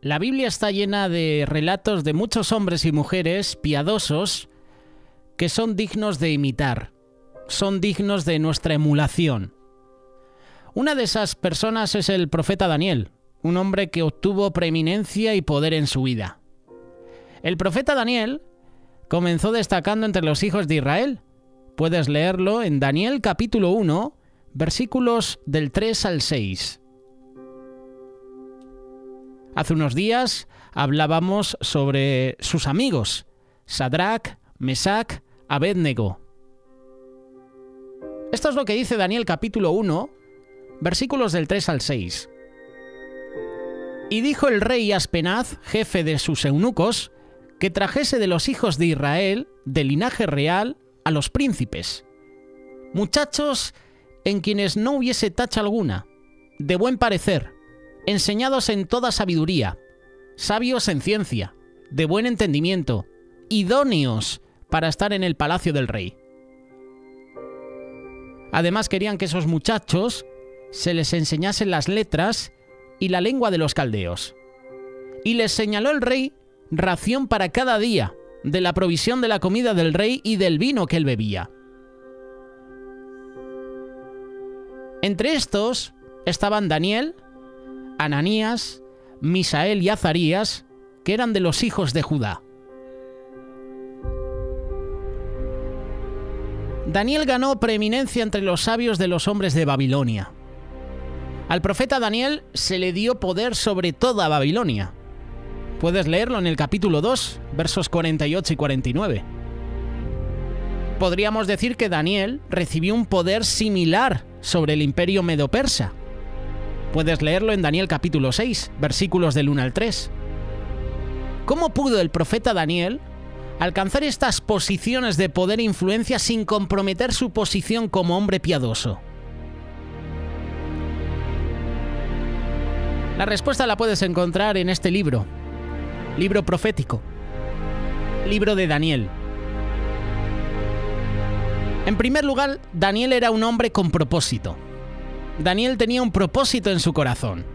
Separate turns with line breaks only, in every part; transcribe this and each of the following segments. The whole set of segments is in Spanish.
La Biblia está llena de relatos de muchos hombres y mujeres piadosos que son dignos de imitar, son dignos de nuestra emulación. Una de esas personas es el profeta Daniel, un hombre que obtuvo preeminencia y poder en su vida. El profeta Daniel comenzó destacando entre los hijos de Israel. Puedes leerlo en Daniel capítulo 1, versículos del 3 al 6. Hace unos días hablábamos sobre sus amigos, Sadrac, Mesac, Abednego. Esto es lo que dice Daniel capítulo 1, versículos del 3 al 6. Y dijo el rey Aspenaz, jefe de sus eunucos, que trajese de los hijos de Israel, del linaje real, a los príncipes, muchachos en quienes no hubiese tacha alguna, de buen parecer, enseñados en toda sabiduría, sabios en ciencia, de buen entendimiento, idóneos para estar en el palacio del rey. Además querían que esos muchachos se les enseñasen las letras y la lengua de los caldeos. Y les señaló el rey ración para cada día, de la provisión de la comida del rey y del vino que él bebía. Entre estos estaban Daniel, Ananías, Misael y Azarías, que eran de los hijos de Judá. Daniel ganó preeminencia entre los sabios de los hombres de Babilonia. Al profeta Daniel se le dio poder sobre toda Babilonia. Puedes leerlo en el capítulo 2, versos 48 y 49. Podríamos decir que Daniel recibió un poder similar sobre el imperio medo-persa. Puedes leerlo en Daniel capítulo 6, versículos del 1 al 3. ¿Cómo pudo el profeta Daniel alcanzar estas posiciones de poder e influencia sin comprometer su posición como hombre piadoso? La respuesta la puedes encontrar en este libro profético, libro de Daniel. En primer lugar, Daniel era un hombre con propósito. Daniel tenía un propósito en su corazón.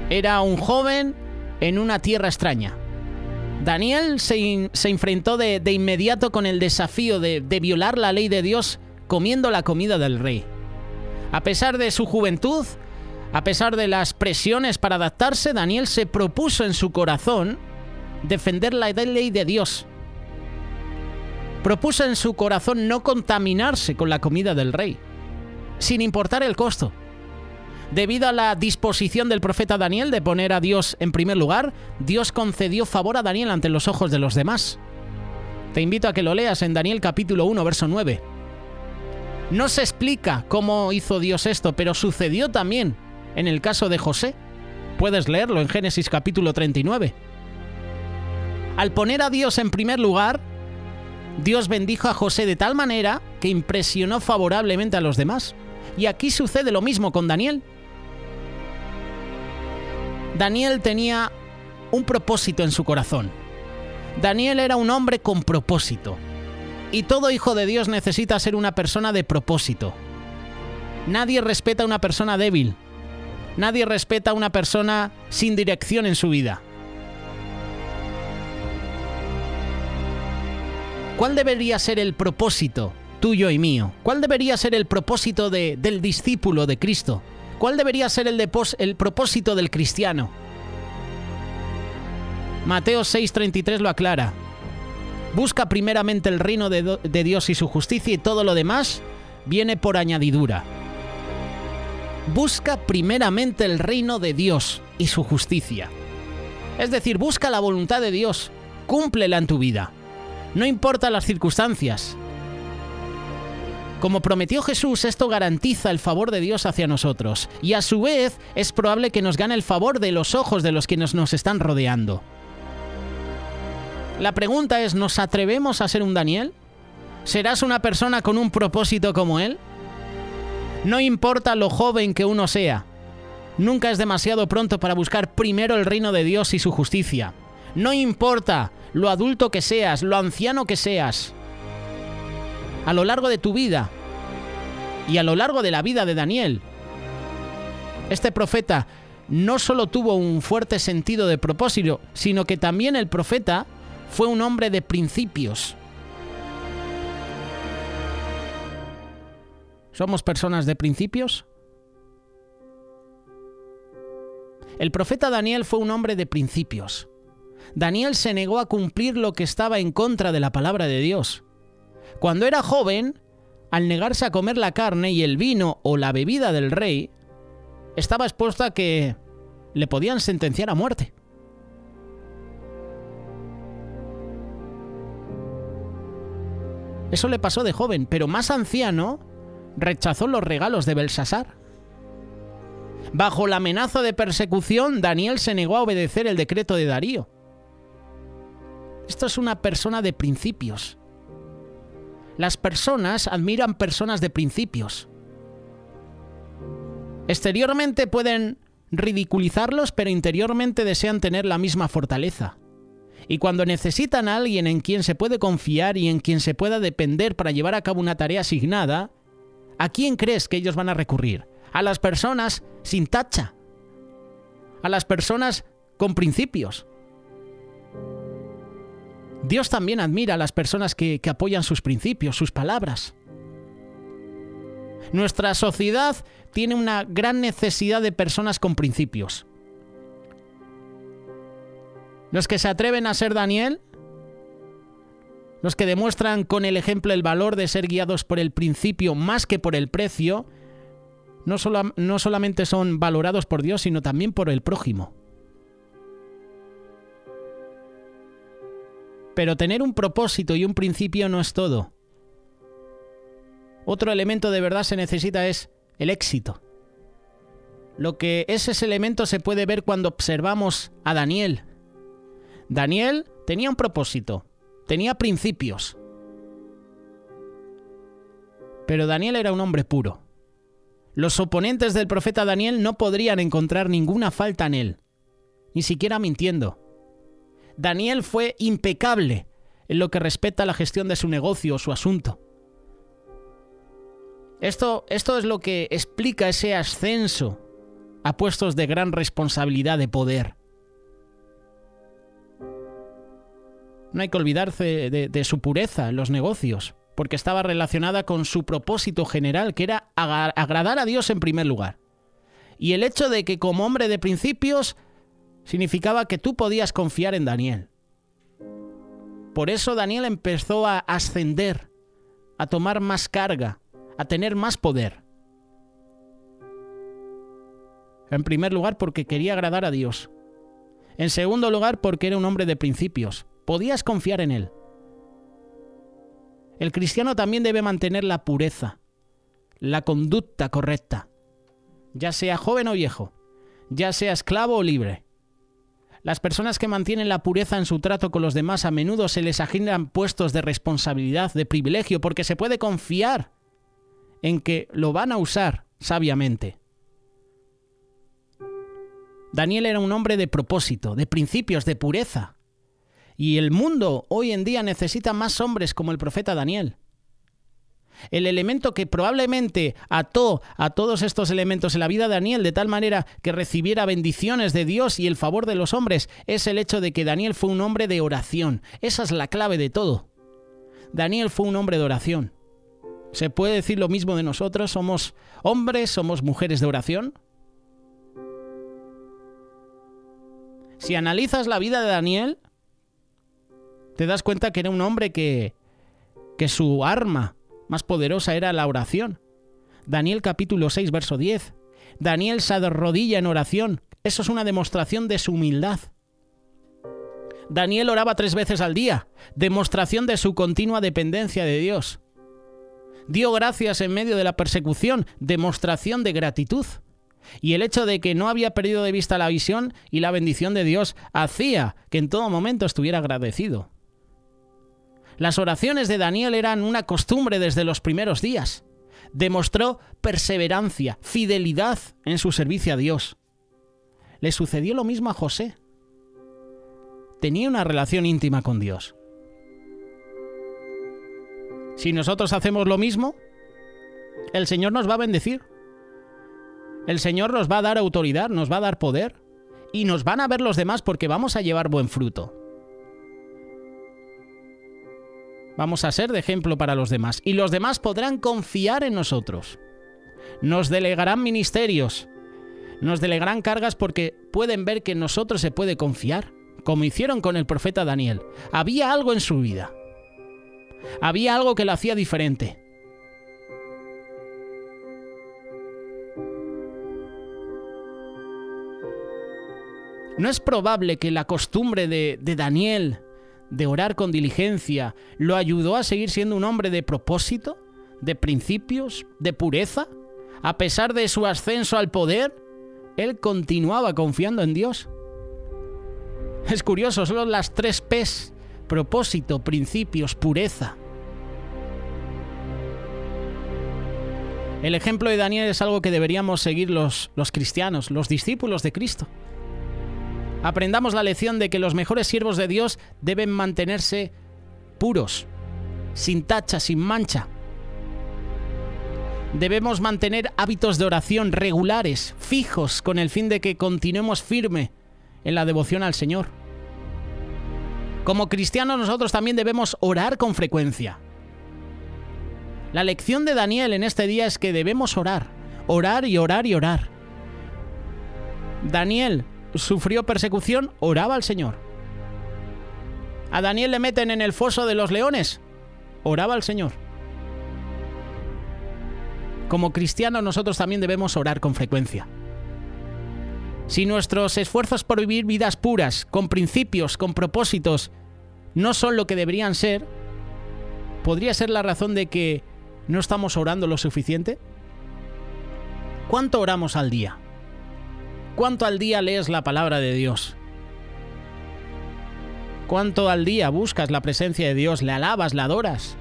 Era un joven en una tierra extraña. Daniel se enfrentó de inmediato con el desafío de violar la ley de Dios comiendo la comida del rey. A pesar de su juventud, a pesar de las presiones para adaptarse, Daniel se propuso en su corazón defender la ley de Dios. Propuso en su corazón no contaminarse con la comida del rey, sin importar el costo. Debido a la disposición del profeta Daniel de poner a Dios en primer lugar, Dios concedió favor a Daniel ante los ojos de los demás. Te invito a que lo leas en Daniel capítulo 1, verso 9. No se explica cómo hizo Dios esto, pero sucedió también en el caso de José. Puedes leerlo en Génesis capítulo 39. Al poner a Dios en primer lugar, Dios bendijo a José de tal manera que impresionó favorablemente a los demás. Y aquí sucede lo mismo con Daniel. Daniel tenía un propósito en su corazón. Daniel era un hombre con propósito. Y todo hijo de Dios necesita ser una persona de propósito. Nadie respeta a una persona débil. Nadie respeta a una persona sin dirección en su vida. ¿Cuál debería ser el propósito tuyo y mío? ¿Cuál debería ser el propósito del discípulo de Cristo? ¿Cuál debería ser el propósito del cristiano? Mateo 6:33 lo aclara. Busca primeramente el reino de Dios y su justicia, y todo lo demás viene por añadidura. Busca primeramente el reino de Dios y su justicia. Es decir, busca la voluntad de Dios, cúmplela en tu vida. No importa las circunstancias. Como prometió Jesús, esto garantiza el favor de Dios hacia nosotros. Y a su vez, es probable que nos gane el favor de los ojos de los que nos están rodeando. La pregunta es, ¿nos atrevemos a ser un Daniel? ¿Serás una persona con un propósito como él? No importa lo joven que uno sea. Nunca es demasiado pronto para buscar primero el reino de Dios y su justicia. No importa lo adulto que seas, lo anciano que seas. A lo largo de tu vida y a lo largo de la vida de Daniel, este profeta no solo tuvo un fuerte sentido de propósito, sino que también el profeta fue un hombre de principios. ¿Somos personas de principios? El profeta Daniel fue un hombre de principios. Daniel se negó a cumplir lo que estaba en contra de la palabra de Dios. Cuando era joven, al negarse a comer la carne y el vino o la bebida del rey, estaba expuesto a que le podían sentenciar a muerte. Eso le pasó de joven, pero más anciano rechazó los regalos de Belsasar. Bajo la amenaza de persecución, Daniel se negó a obedecer el decreto de Darío. Esto es una persona de principios. Las personas admiran personas de principios. Exteriormente pueden ridiculizarlos, pero interiormente desean tener la misma fortaleza. Y cuando necesitan a alguien en quien se puede confiar y en quien se pueda depender para llevar a cabo una tarea asignada, ¿a quién crees que ellos van a recurrir? A las personas sin tacha. A las personas con principios. Dios también admira a las personas que apoyan sus principios, sus palabras. Nuestra sociedad tiene una gran necesidad de personas con principios. Los que se atreven a ser Daniel, los que demuestran con el ejemplo el valor de ser guiados por el principio más que por el precio, no solamente son valorados por Dios, sino también por el prójimo. Pero tener un propósito y un principio no es todo. Otro elemento de verdad se necesita es el éxito. Lo que es ese elemento se puede ver cuando observamos a Daniel. Daniel tenía un propósito, tenía principios. Pero Daniel era un hombre puro. Los oponentes del profeta Daniel no podrían encontrar ninguna falta en él, ni siquiera mintiendo. Daniel fue impecable en lo que respecta a la gestión de su negocio o su asunto. Esto es lo que explica ese ascenso a puestos de gran responsabilidad de poder. No hay que olvidarse de su pureza en los negocios, porque estaba relacionada con su propósito general, que era agradar a Dios en primer lugar. Y el hecho de que como hombre de principios significaba que tú podías confiar en Daniel. Por eso Daniel empezó a ascender, a tomar más carga, a tener más poder. En primer lugar, porque quería agradar a Dios. En segundo lugar, porque era un hombre de principios. Podías confiar en él. El cristiano también debe mantener la pureza, la conducta correcta, ya sea joven o viejo, ya sea esclavo o libre. Las personas que mantienen la pureza en su trato con los demás a menudo se les asignan puestos de responsabilidad, de privilegio, porque se puede confiar en que lo van a usar sabiamente. Daniel era un hombre de propósito, de principios, de pureza. Y el mundo hoy en día necesita más hombres como el profeta Daniel. El elemento que probablemente ató a todos estos elementos en la vida de Daniel de tal manera que recibiera bendiciones de Dios y el favor de los hombres es el hecho de que Daniel fue un hombre de oración. Esa es la clave de todo. Daniel fue un hombre de oración. ¿Se puede decir lo mismo de nosotros? ¿Somos hombres, somos mujeres de oración? Si analizas la vida de Daniel, te das cuenta que era un hombre que su arma más poderosa era la oración. Daniel capítulo 6, verso 10. Daniel se arrodilla en oración. Eso es una demostración de su humildad. Daniel oraba 3 veces al día, demostración de su continua dependencia de Dios. Dio gracias en medio de la persecución, demostración de gratitud. Y el hecho de que no había perdido de vista la visión y la bendición de Dios hacía que en todo momento estuviera agradecido. Las oraciones de Daniel eran una costumbre desde los primeros días. Demostró perseverancia, fidelidad en su servicio a Dios. Le sucedió lo mismo a José. Tenía una relación íntima con Dios. Si nosotros hacemos lo mismo, el Señor nos va a bendecir. El Señor nos va a dar autoridad, nos va a dar poder y nos van a ver los demás porque vamos a llevar buen fruto. Vamos a ser de ejemplo para los demás y los demás podrán confiar en nosotros. Nos delegarán ministerios, nos delegarán cargas porque pueden ver que en nosotros se puede confiar, como hicieron con el profeta Daniel. Había algo en su vida. Había algo que lo hacía diferente. No es probable que la costumbre de Daniel de orar con diligencia lo ayudó a seguir siendo un hombre de propósito, de principios, de pureza. A pesar de su ascenso al poder, él continuaba confiando en Dios. Es curioso, solo las 3 P's: propósito, principios, pureza. El ejemplo de Daniel es algo que deberíamos seguir los cristianos, los discípulos de Cristo. Aprendamos la lección de que los mejores siervos de Dios deben mantenerse puros, sin tacha, sin mancha. Debemos mantener hábitos de oración regulares, fijos, con el fin de que continuemos firme en la devoción al Señor. Como cristianos nosotros también debemos orar con frecuencia. La lección de Daniel en este día es que debemos orar, orar y orar y orar. Daniel sufrió persecución, oraba al Señor. A Daniel le meten en el foso de los leones, oraba al Señor. Como cristianos nosotros también debemos orar con frecuencia. Si nuestros esfuerzos por vivir vidas puras, con principios, con propósitos, no son lo que deberían ser, ¿podría ser la razón de que no estamos orando lo suficiente? ¿Cuánto oramos al día? ¿Cuánto al día lees la palabra de Dios? ¿Cuánto al día buscas la presencia de Dios, le alabas, le adoras?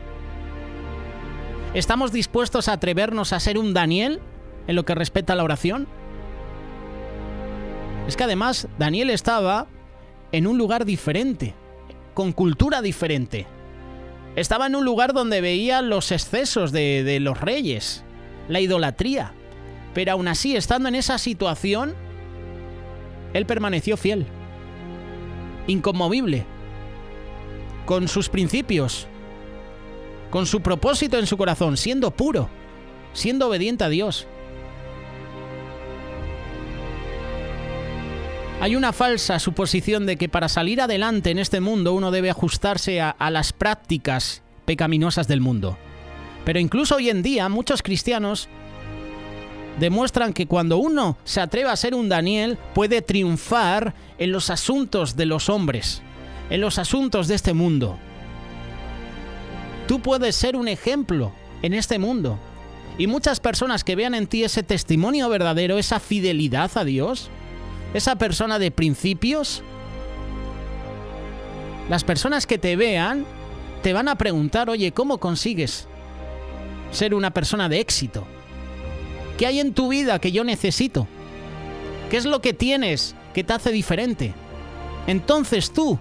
¿Estamos dispuestos a atrevernos a ser un Daniel en lo que respecta a la oración? Es que además Daniel estaba en un lugar diferente, con cultura diferente. Estaba en un lugar donde veía los excesos de los reyes, la idolatría. Pero aún así, estando en esa situación, él permaneció fiel, inconmovible, con sus principios, con su propósito en su corazón, siendo puro, siendo obediente a Dios. Hay una falsa suposición de que para salir adelante en este mundo uno debe ajustarse a las prácticas pecaminosas del mundo. Pero incluso hoy en día muchos cristianos demuestran que cuando uno se atreve a ser un Daniel, puede triunfar en los asuntos de los hombres, en los asuntos de este mundo. Tú puedes ser un ejemplo en este mundo. Y muchas personas que vean en ti ese testimonio verdadero, esa fidelidad a Dios, esa persona de principios, las personas que te vean te van a preguntar: oye, ¿cómo consigues ser una persona de éxito? ¿Qué hay en tu vida que yo necesito? ¿Qué es lo que tienes que te hace diferente? Entonces tú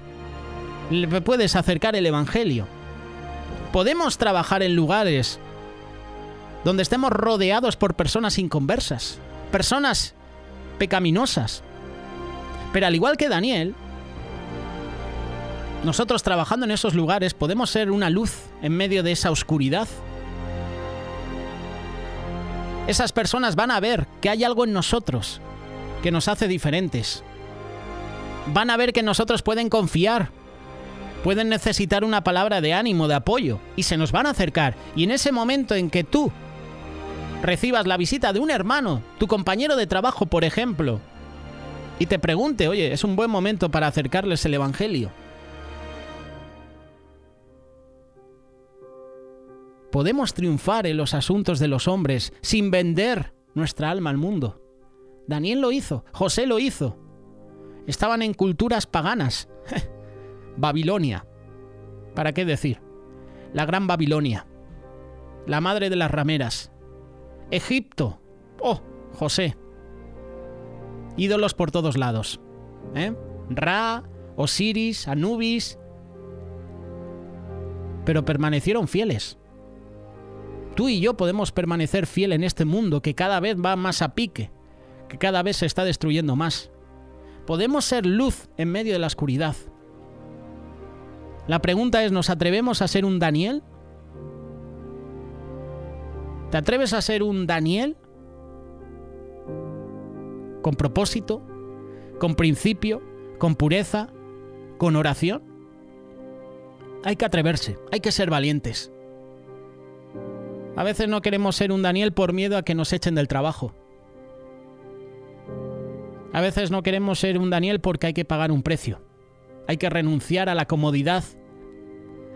le puedes acercar el Evangelio. Podemos trabajar en lugares donde estemos rodeados por personas inconversas, personas pecaminosas. Pero al igual que Daniel, nosotros trabajando en esos lugares podemos ser una luz en medio de esa oscuridad. Esas personas van a ver que hay algo en nosotros que nos hace diferentes. Van a ver que en nosotros pueden confiar, pueden necesitar una palabra de ánimo, de apoyo, y se nos van a acercar. Y en ese momento en que tú recibas la visita de un hermano, tu compañero de trabajo, por ejemplo, y te pregunte: oye, es un buen momento para acercarles el Evangelio. Podemos triunfar en los asuntos de los hombres sin vender nuestra alma al mundo. Daniel lo hizo, José lo hizo. Estaban en culturas paganas. Babilonia. ¿Para qué decir? La gran Babilonia. La madre de las rameras. Egipto. Oh, José. Ídolos por todos lados. Ra, Osiris, Anubis. Pero permanecieron fieles. Tú y yo podemos permanecer fiel en este mundo que cada vez va más a pique. que cada vez se está destruyendo más. Podemos ser luz en medio de la oscuridad. La pregunta es, ¿nos atrevemos a ser un Daniel? ¿Te atreves a ser un Daniel? ¿Con propósito? ¿Con principio? ¿Con pureza? ¿Con oración? Hay que atreverse, hay que ser valientes. A veces no queremos ser un Daniel por miedo a que nos echen del trabajo. A veces no queremos ser un Daniel porque hay que pagar un precio. Hay que renunciar a la comodidad.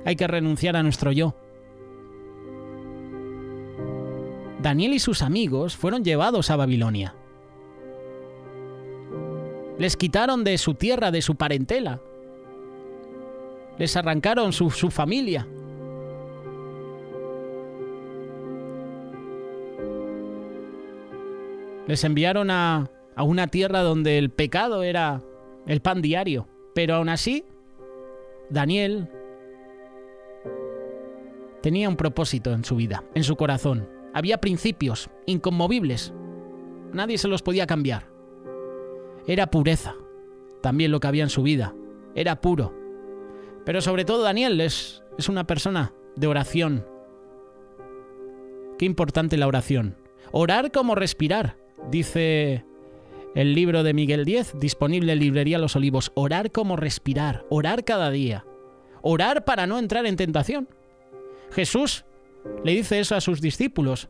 Hay que renunciar a nuestro yo. Daniel y sus amigos fueron llevados a Babilonia. Les quitaron de su tierra, de su parentela. Les arrancaron su familia. Les enviaron a una tierra donde el pecado era el pan diario. Pero aún así, Daniel tenía un propósito en su vida, en su corazón. Había principios inconmovibles. Nadie se los podía cambiar. Era pureza, también lo que había en su vida. Era puro. Pero sobre todo Daniel es una persona de oración. Qué importante la oración. Orar como respirar, dice el libro de Miguel Díez, disponible en librería Los Olivos. Orar como respirar, orar cada día. Orar para no entrar en tentación. Jesús le dice eso a sus discípulos.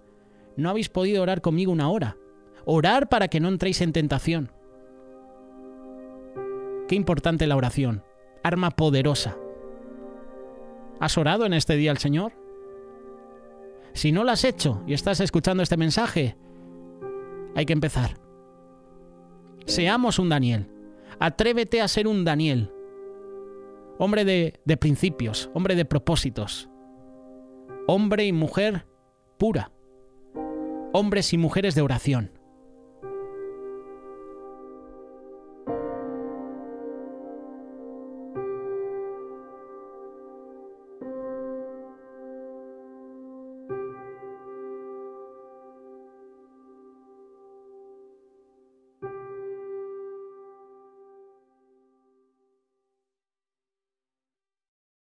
No habéis podido orar conmigo una hora. Orar para que no entréis en tentación. Qué importante la oración. Arma poderosa. ¿Has orado en este día al Señor? Si no lo has hecho y estás escuchando este mensaje, hay que empezar. Seamos un Daniel. Atrévete a ser un Daniel. Hombre de principios, hombre de propósitos. Hombre y mujer pura. Hombres y mujeres de oración.